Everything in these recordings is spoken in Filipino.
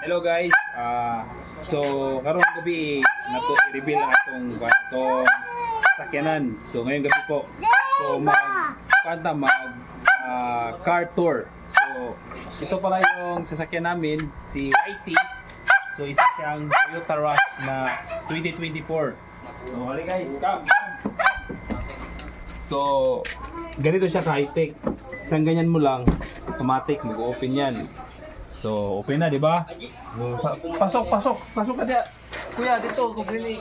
Hello guys. So karong gabi nato i-reveal ang atong sakyanan. So ngayong gabi po. So mag car tour. So ito pala yung sasakyan namin, si YT. So isa siyang Toyota Rush na 2024. So hali guys, come. So ganito siya ka-high-tech. Isang ganyan mo lang, automatic mag-open yan. So, open na, di ba? Pasok ka diya. Kuya, dito, kubrili.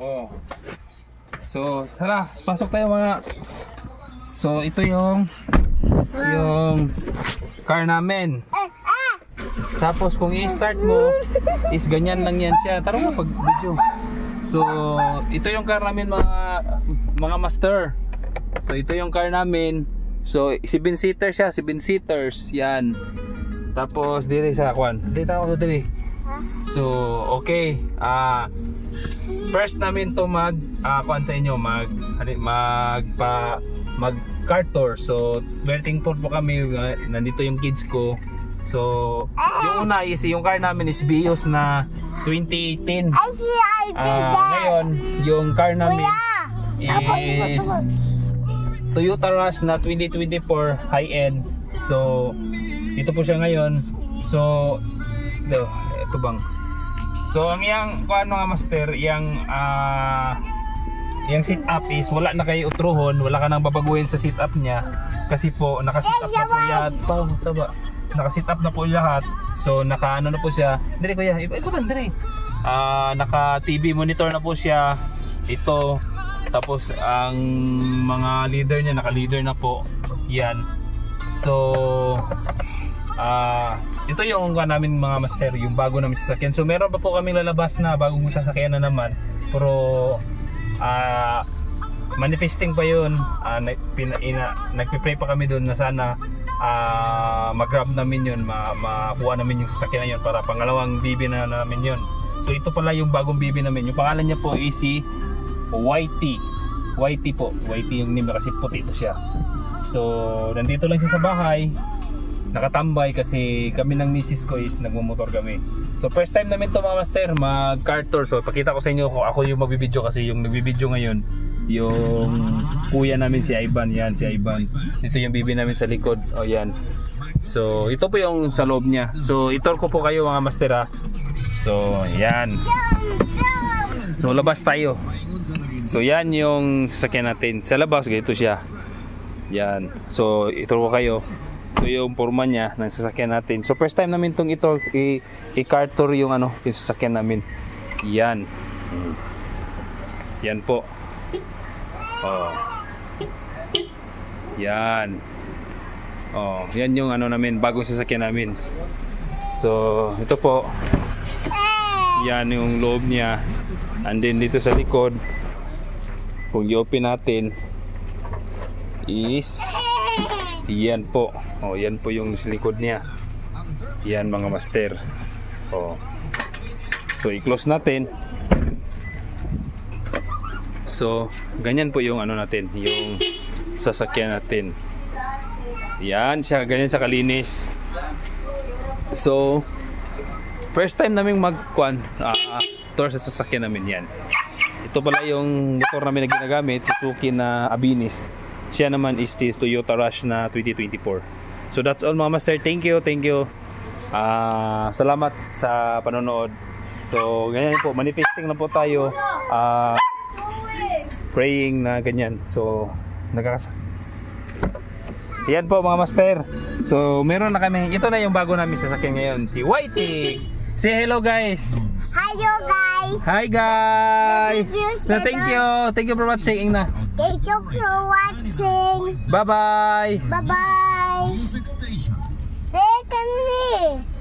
Oh. So, tara, pasok tayo mga. So, ito yung car namin. Tapos kung i-start mo, is ganyan lang yan siya. Tara mo pag video. So, ito yung car namin mga master. So ito yung car namin. So 7-seater siya, 7-seaters. Yan. Tapos diri sa kwan. Dito ako diri. So okay. First namin to kwan sa inyo mag car tour. So belting tour po kami. Nandito yung kids ko. So yung una is yung car namin is Vios na 2010. Ngayon yung car namin is Toyota Rush na 2024 high-end. So ito po siya ngayon. So ito bang. So ang yang kuan mga master, yang seat up is wala na kay utruhon, wala ka nang babaguhin sa seat up niya kasi po naka-seat up na po lahat. Naka-seat up na po lahat. So naka-ano na po siya. Dili kuya, ikutan dili. Naka TV monitor na po siya. Ito. Tapos ang mga leader niya naka-leader na po. Yan. So ito yung namin mga master, yung bago namin sasakyan. So meron pa po kaming lalabas na bagong sasakyan na naman. Pero manifesting pa yun. Nagpipray pa kami doon na sana mag-grab namin yun, makuha namin yung sasakyan na yun para pangalawang BB na namin yun. So ito pala yung bagong BB namin. Yung pangalan niya po is si YT po. YT yung name kasi puti po siya. So nandito lang siya sa bahay, nakatambay kasi kami ng misis ko is nagmumotor kami. So first time namin to mga master mag car tour. So pakita ko sa inyo kung ako yung magbibideo kasi yung nagbibideo ngayon yung kuya namin si Ivan. Yan si Ivan. Ito yung bibi namin sa likod. O yan. So ito po yung sa loob niya. So itor ko po kayo mga master ha. So yan. So labas tayo. So yan yung sasakyan natin. Sa labas ganito siya. Yan. So itor ko kayo. Ito yung forma niya ng sasakyan natin. So first time namin itong i-car tour yung yung sasakyan namin. Yan. Yan po. Oh. Yan. Oh, yan yung namin, bagong sasakyan namin. So ito po. Yan yung loob niya. And then dito sa likod, kung i-open natin is yan po. Oh, yan po yung likod niya. Yan mga master. Oh. So i-close natin. So ganyan po yung natin, yung sasakyan natin. Yan siya, ganyan siya kalinis. So first time naming mag-tour sa sasakyan namin yan. Ito pala yung motor namin na ginagamit, Suzuki na Abinis. Siya naman is Toyota Rush na 2024. So that's all mga master. Thank you. Salamat sa panonood. So ganyan po, manifesting na po tayo. Praying na ganyan. So yan po mga master. So meron na kami. Ito na yung bago namin sasakyan ngayon, si YT. Say hello guys. Hello guys. Hi guys. So, thank you for watching na. Thank you for watching. Bye bye. Bye bye. Music station. Wait a minute.